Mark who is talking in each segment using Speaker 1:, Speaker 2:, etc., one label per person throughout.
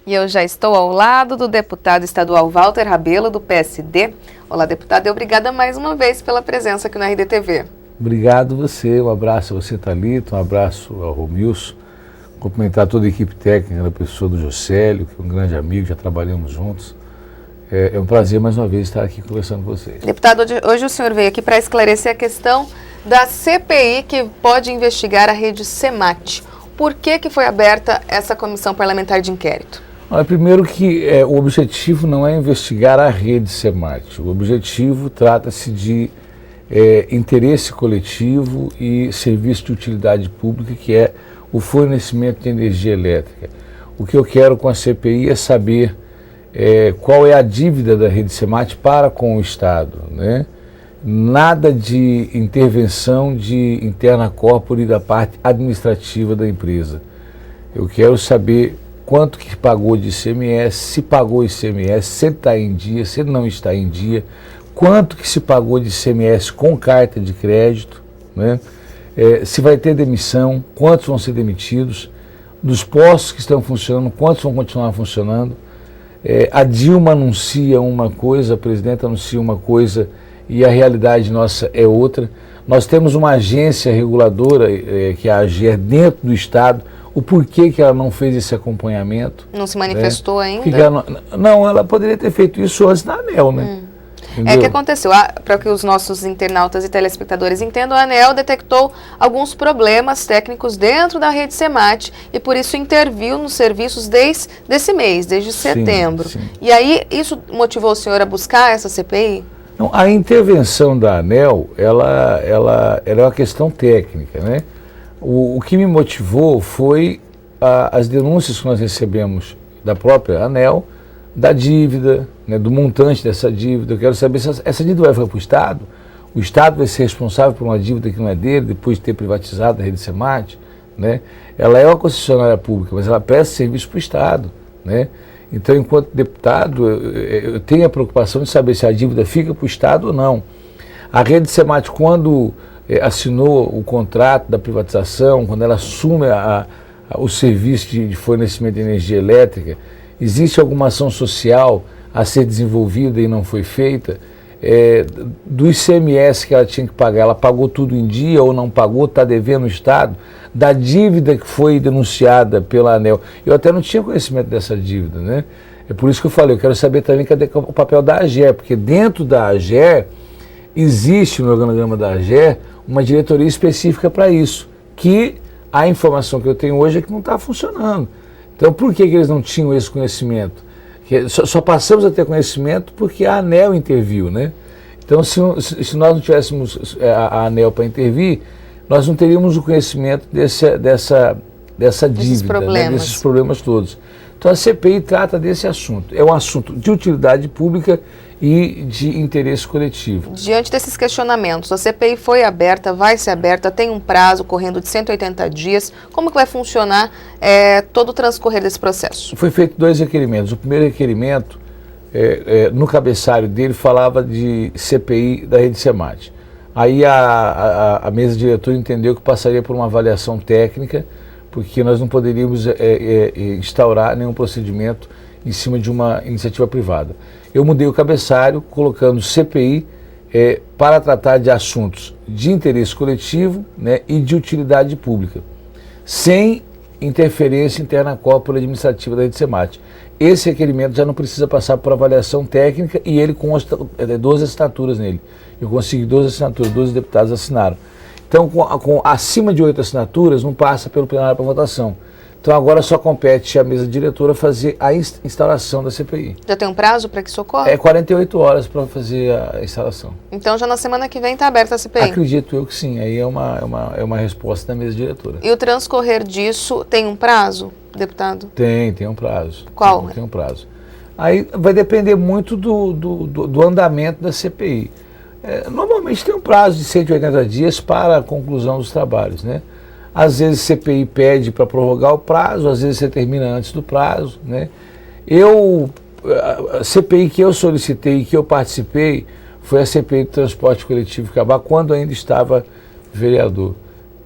Speaker 1: E eu já estou ao lado do deputado estadual Walter Rabelo, do PSD. Olá, deputado, e obrigada mais uma vez pela presença aqui na RDTV.
Speaker 2: Obrigado você, um abraço a você, Thalita, um abraço ao Romilson, cumprimentar toda a equipe técnica, a pessoa do Jocélio, que é um grande amigo, já trabalhamos juntos. É um prazer mais uma vez estar aqui conversando com vocês.
Speaker 1: Deputado, hoje o senhor veio aqui para esclarecer a questão da CPI que pode investigar a rede SEMAT. Por que foi aberta essa comissão parlamentar de inquérito?
Speaker 2: Primeiro que o objetivo não é investigar a rede SEMAT. O objetivo trata-se de interesse coletivo e serviço de utilidade pública, que é o fornecimento de energia elétrica. O que eu quero com a CPI é saber qual é a dívida da rede SEMAT para com o Estado, né? Nada de intervenção de interna corpore da parte administrativa da empresa. Eu quero saber quanto que pagou de ICMS, se pagou ICMS, se está em dia, se não está em dia, quanto que se pagou de ICMS com carta de crédito, né? Se vai ter demissão, quantos vão ser demitidos, dos postos que estão funcionando, quantos vão continuar funcionando. A Dilma anuncia uma coisa, a presidenta anuncia uma coisa e a realidade nossa é outra. Nós temos uma agência reguladora, que é a AGER, dentro do Estado. O porquê que ela não fez esse acompanhamento?
Speaker 1: Não se manifestou ainda?
Speaker 2: Ela poderia ter feito isso antes da ANEEL, né?
Speaker 1: É que aconteceu, para que os nossos internautas e telespectadores entendam, a ANEEL detectou alguns problemas técnicos dentro da rede SEMAT e por isso interviu nos serviços desde esse mês, desde setembro. Sim. E aí isso motivou o senhor a buscar essa CPI?
Speaker 2: Não, a intervenção da ANEEL, ela é uma questão técnica, né? O que me motivou foi as denúncias que nós recebemos da própria ANEEL, da dívida, né, do montante dessa dívida. Eu quero saber se essa dívida vai para o Estado. O Estado vai ser responsável por uma dívida que não é dele, depois de ter privatizado a rede SEMAT, né? Ela é uma concessionária pública, mas ela presta serviço para o Estado, né? Então, enquanto deputado, eu tenho a preocupação de saber se a dívida fica para o Estado ou não. A rede SEMAT, quando assinou o contrato da privatização, quando ela assume o serviço de fornecimento de energia elétrica, existe alguma ação social a ser desenvolvida e não foi feita? Do ICMS que ela tinha que pagar, ela pagou tudo em dia ou não pagou, está devendo o Estado? Da dívida que foi denunciada pela ANEEL. Eu até não tinha conhecimento dessa dívida, né? É por isso que eu falei, eu quero saber também cadê o papel da AGER, porque dentro da AGER existe no organograma da AGER uma diretoria específica para isso, que a informação que eu tenho hoje é que não está funcionando. Então, por que eles não tinham esse conhecimento? Só passamos a ter conhecimento porque a ANEEL interviu, né? Então, se nós não tivéssemos a ANEEL para intervir, nós não teríamos o conhecimento dessa dívida, desses problemas todos. Então, a CPI trata desse assunto. É um assunto de utilidade pública e de interesse coletivo.
Speaker 1: Diante desses questionamentos, a CPI foi aberta, vai ser aberta, tem um prazo correndo de 180 dias. Como que vai funcionar todo o transcorrer desse processo?
Speaker 2: Foi feito 2 requerimentos. O primeiro requerimento, no cabeçalho dele, falava de CPI da rede SEMAT. Aí a mesa diretora entendeu que passaria por uma avaliação técnica, porque nós não poderíamos instaurar nenhum procedimento em cima de uma iniciativa privada. Eu mudei o cabeçalho, colocando CPI para tratar de assuntos de interesse coletivo, né, e de utilidade pública, sem interferência interna corpore administrativa da rede SEMAT. Esse requerimento já não precisa passar por avaliação técnica e ele consta 12 assinaturas nele. Eu consegui 12 assinaturas, 12 deputados assinaram. Então, com acima de 8 assinaturas, não passa pelo plenário para votação. Então, agora só compete à mesa diretora fazer a instauração da CPI.
Speaker 1: Já tem um prazo para que isso ocorra?
Speaker 2: 48 horas para fazer a instalação.
Speaker 1: Então, já na semana que vem está aberta a CPI?
Speaker 2: Acredito eu que sim. Aí é uma resposta da mesa diretora.
Speaker 1: E o transcorrer disso tem um prazo, deputado?
Speaker 2: Tem um prazo.
Speaker 1: Qual?
Speaker 2: Tem um prazo. Aí vai depender muito do andamento da CPI. Normalmente tem um prazo de 180 dias para a conclusão dos trabalhos, né? Às vezes a CPI pede para prorrogar o prazo, às vezes você termina antes do prazo, né? A CPI que eu solicitei e que eu participei foi a CPI do transporte coletivo Cabá, quando ainda estava vereador.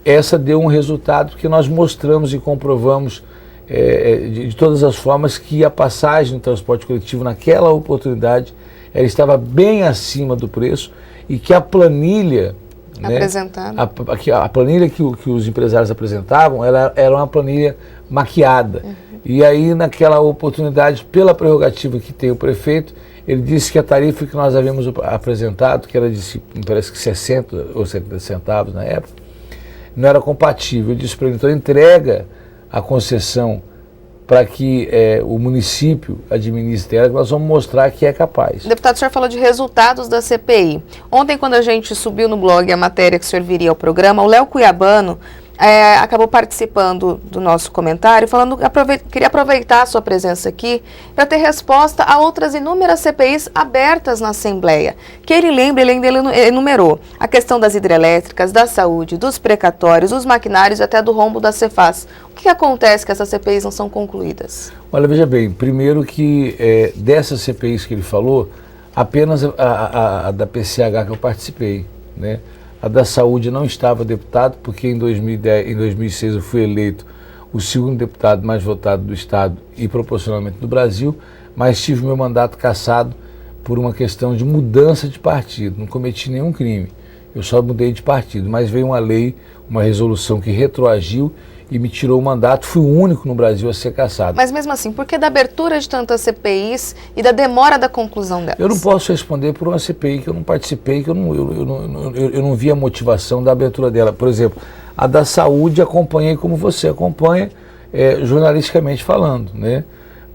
Speaker 2: Essa deu um resultado que nós mostramos e comprovamos de todas as formas que a passagem no transporte coletivo naquela oportunidade ela estava bem acima do preço e que a planilha a planilha que os empresários apresentavam era uma planilha maquiada. E aí, naquela oportunidade, pela prerrogativa que tem o prefeito, ele disse que a tarifa que nós havíamos apresentado, que era de, parece que 60 ou 70 centavos na época, não era compatível. Eu disse para ele, então entrega a concessão para que o município administre ela, que nós vamos mostrar que é capaz.
Speaker 1: Deputado, o senhor falou de resultados da CPI. Ontem, quando a gente subiu no blog a matéria que o senhor viria ao programa, o Léo Cuiabano acabou participando do nosso comentário, falando que queria aproveitar a sua presença aqui para ter resposta a outras inúmeras CPIs abertas na Assembleia. Que ele lembra, ele ainda enumerou a questão das hidrelétricas, da saúde, dos precatórios, dos maquinários e até do rombo da Cefaz. O que acontece que essas CPIs não são concluídas?
Speaker 2: Olha, veja bem, primeiro que dessas CPIs que ele falou, apenas a da PCH que eu participei, né? A da saúde não estava deputado, porque em 2006 eu fui eleito o segundo deputado mais votado do Estado e proporcionalmente do Brasil, mas tive meu mandato cassado por uma questão de mudança de partido. Não cometi nenhum crime, eu só mudei de partido, mas veio uma lei, uma resolução que retroagiu e me tirou o mandato, fui o único no Brasil a ser cassado.
Speaker 1: Mas mesmo assim, por que da abertura de tantas CPIs e da demora da conclusão delas?
Speaker 2: Eu não posso responder por uma CPI que eu não participei, que eu não vi a motivação da abertura dela. Por exemplo, a da saúde acompanhei como você acompanha, jornalisticamente falando, né?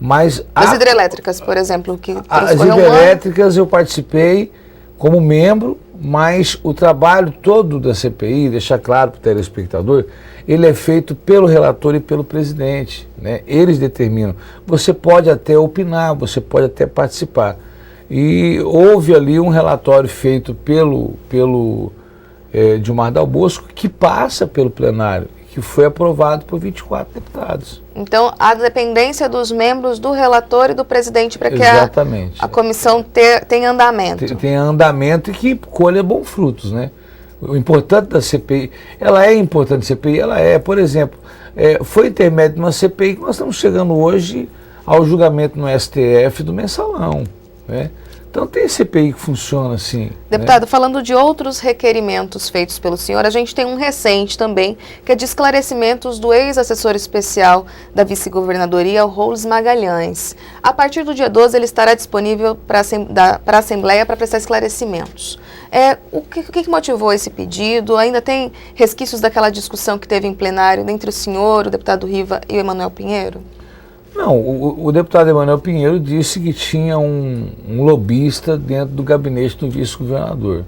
Speaker 2: Mas
Speaker 1: as hidrelétricas, por exemplo, que
Speaker 2: as hidrelétricas eu participei como membro, mas o trabalho todo da CPI, deixar claro para o telespectador, ele é feito pelo relator e pelo presidente, né? Eles determinam. Você pode até opinar, você pode até participar. E houve ali um relatório feito pelo Gilmar Dal Bosco, que passa pelo plenário, que foi aprovado por 24 deputados.
Speaker 1: Então, a dependência dos membros do relator e do presidente para que a comissão tenha andamento.
Speaker 2: Tem andamento e que colha bons frutos, né? O importante da CPI, ela é importante, CPI, ela é, por exemplo, foi intermédio de uma CPI que nós estamos chegando hoje ao julgamento no STF do mensalão, né? Então tem CPI que funciona assim.
Speaker 1: Deputado, né? Falando de outros requerimentos feitos pelo senhor, a gente tem um recente também, que é de esclarecimentos do ex-assessor especial da vice-governadoria, o Rous Magalhães. A partir do dia 12, ele estará disponível para a Assembleia para prestar esclarecimentos. O que motivou esse pedido? Ainda tem resquícios daquela discussão que teve em plenário entre o senhor, o deputado Riva e o Emanuel Pinheiro?
Speaker 2: Não, o deputado Emanuel Pinheiro disse que tinha um lobista dentro do gabinete do vice-governador.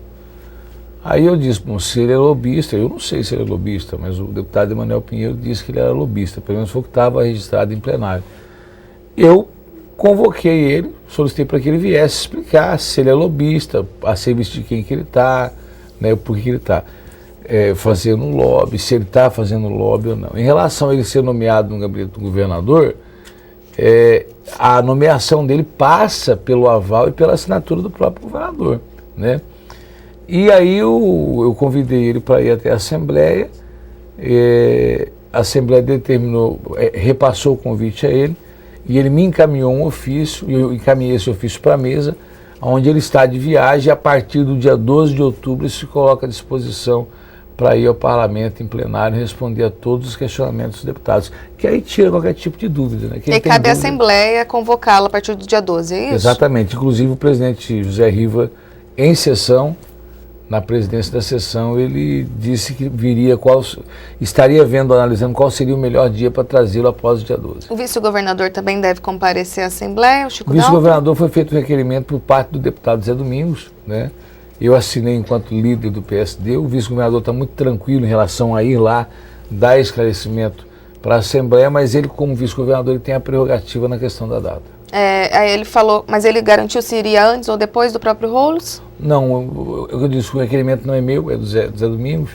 Speaker 2: Aí eu disse, bom, se ele é lobista, eu não sei se ele é lobista, mas o deputado Emanuel Pinheiro disse que ele era lobista, pelo menos foi o que estava registrado em plenário. Eu convoquei ele, solicitei para que ele viesse explicar se ele é lobista, a serviço de quem que ele está, né, por que ele está fazendo lobby, se ele está fazendo lobby ou não. Em relação a ele ser nomeado no gabinete do governador, a nomeação dele passa pelo aval e pela assinatura do próprio governador, né? E aí eu convidei ele para ir até a Assembleia, a Assembleia determinou, repassou o convite a ele, e ele me encaminhou um ofício, e eu encaminhei esse ofício para a mesa, onde ele está de viagem, e a partir do dia 12 de outubro ele se coloca à disposição para ir ao parlamento em plenário e responder a todos os questionamentos dos deputados, que aí tira qualquer tipo de dúvida, né?
Speaker 1: E cabe à Assembleia convocá-la a partir do dia 12, é isso? Exatamente,
Speaker 2: inclusive o presidente José Riva, em sessão, na presidência da sessão, ele disse que estaria analisando qual seria o melhor dia para trazê-lo após o dia 12.
Speaker 1: O vice-governador também deve comparecer à Assembleia, o Chico
Speaker 2: O vice-governador foi feito um requerimento por parte do deputado Zé Domingos, né? Eu assinei enquanto líder do PSD, o vice-governador está muito tranquilo em relação a ir lá, dar esclarecimento para a Assembleia, mas ele, como vice-governador, ele tem a prerrogativa na questão da data.
Speaker 1: Aí ele falou, mas ele garantiu se iria antes ou depois do próprio Rous?
Speaker 2: Não, eu disse, o requerimento não é meu, é do Zé Domingos.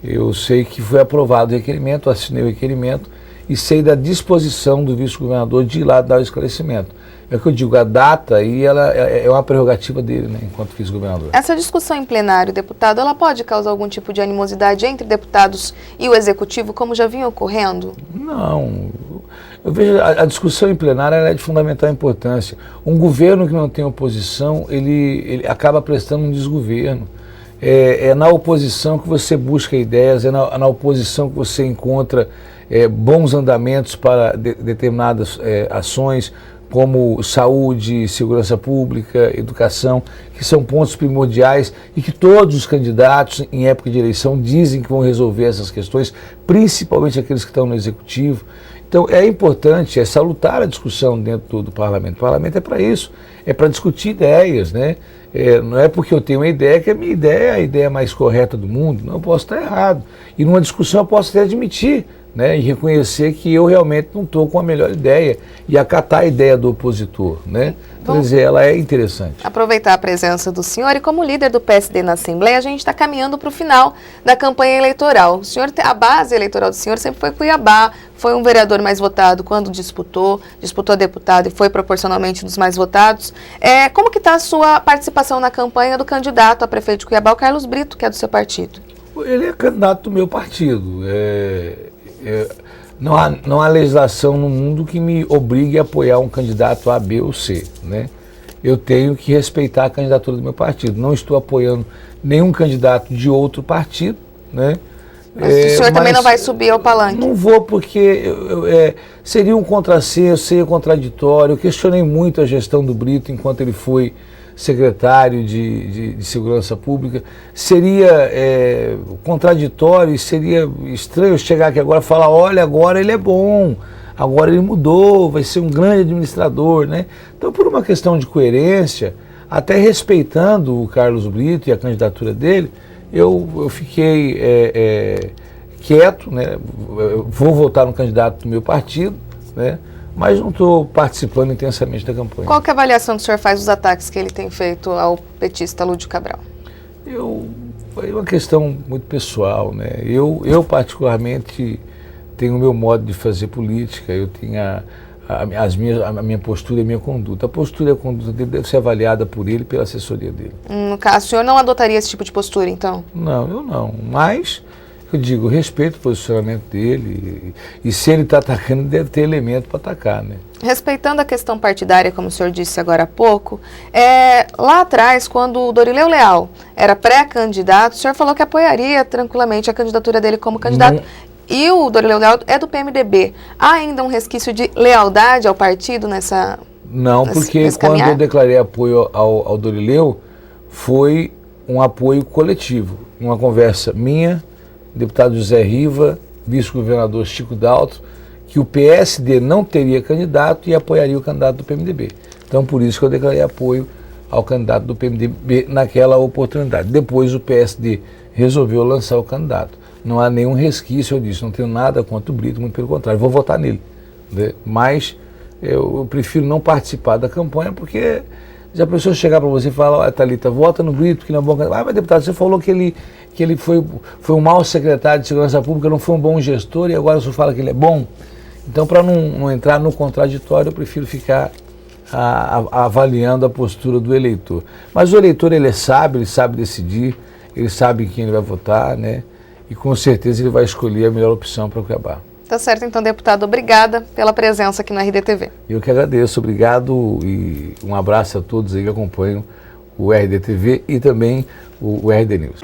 Speaker 2: Eu sei que foi aprovado o requerimento, assinei o requerimento e sei da disposição do vice-governador de ir lá dar o esclarecimento. É o que eu digo, a data aí ela é uma prerrogativa dele, né, enquanto vice-governador.
Speaker 1: Essa discussão em plenário, deputado, ela pode causar algum tipo de animosidade entre deputados e o executivo, como já vinha ocorrendo?
Speaker 2: Não. Eu vejo a discussão em plenário ela é de fundamental importância. Um governo que não tem oposição, ele acaba prestando um desgoverno. É na oposição que você busca ideias, é na oposição que você encontra bons andamentos para determinadas ações, como saúde, segurança pública, educação, que são pontos primordiais e que todos os candidatos em época de eleição dizem que vão resolver essas questões, principalmente aqueles que estão no executivo. Então é importante, é salutar a discussão dentro do parlamento. O parlamento é para isso, é para discutir ideias, né? Não é porque eu tenho uma ideia que a minha ideia é a ideia mais correta do mundo, não, eu posso estar errado. E numa discussão eu posso até admitir, né, e reconhecer que eu realmente não estou com a melhor ideia e acatar a ideia do opositor, né? Quer dizer, ela é interessante.
Speaker 1: Aproveitar a presença do senhor e como líder do PSD na Assembleia, a gente está caminhando para o final da campanha eleitoral. O senhor, a base eleitoral do senhor sempre foi Cuiabá, foi um vereador mais votado quando disputou deputado e foi proporcionalmente um dos mais votados. Como que está a sua participação na campanha do candidato a prefeito de Cuiabá, o Carlos Brito, que é do seu partido?
Speaker 2: Ele é candidato do meu partido. Não há legislação no mundo que me obrigue a apoiar um candidato A, B ou C, né? Eu tenho que respeitar a candidatura do meu partido. Não estou apoiando nenhum candidato de outro partido, né?
Speaker 1: Mas o senhor também não vai subir ao palanque?
Speaker 2: Não vou, porque seria um contrassenso, seria contraditório. Eu questionei muito a gestão do Brito enquanto ele foi secretário de Segurança Pública. Seria contraditório e seria estranho chegar aqui agora e falar, olha, agora ele é bom, agora ele mudou, vai ser um grande administrador, né? Então, por uma questão de coerência, até respeitando o Carlos Brito e a candidatura dele, eu fiquei quieto, né? Eu vou votar no candidato do meu partido, né? Mas não estou participando intensamente da campanha.
Speaker 1: Qual que é a avaliação que o senhor faz dos ataques que ele tem feito ao petista Lúdio Cabral?
Speaker 2: É uma questão muito pessoal, né? Eu particularmente tenho o meu modo de fazer política, eu tenho a minha postura e a minha conduta. A postura e a conduta dele deve ser avaliada por ele e pela assessoria dele.
Speaker 1: No caso, o senhor não adotaria esse tipo de postura, então?
Speaker 2: Não, eu não. Mas, eu digo, respeito o posicionamento dele e se ele está atacando, deve ter elemento para atacar, né?
Speaker 1: Respeitando a questão partidária, como o senhor disse agora há pouco, lá atrás, quando o Dorileu Leal era pré-candidato, o senhor falou que apoiaria tranquilamente a candidatura dele como candidato. E o Dorileu Leal é do PMDB. Há ainda um resquício de lealdade ao partido nessa...
Speaker 2: Não, porque quando eu declarei apoio ao Dorileu, foi um apoio coletivo. Uma conversa minha, deputado José Riva, vice-governador Chico Daltro, que o PSD não teria candidato e apoiaria o candidato do PMDB. Então, por isso que eu declarei apoio ao candidato do PMDB naquela oportunidade. Depois o PSD resolveu lançar o candidato. Não há nenhum resquício, eu disse, não tenho nada contra o Brito, muito pelo contrário, vou votar nele, né? Mas eu prefiro não participar da campanha, porque já a pessoa chegar para você e falar, olha, Thalita, vota no Brito, que não é bom candidato. Mas deputado, você falou que ele foi um mau secretário de Segurança Pública, não foi um bom gestor, e agora o senhor fala que ele é bom. Então, para não entrar no contraditório, eu prefiro ficar avaliando a postura do eleitor. Mas o eleitor, ele sabe decidir, ele sabe em quem ele vai votar, né? E com certeza ele vai escolher a melhor opção para Cuiabá.
Speaker 1: Tá certo, então, deputado, obrigada pela presença aqui na RDTV.
Speaker 2: Eu que agradeço, obrigado e um abraço a todos aí que acompanham o RDTV e também o RD News.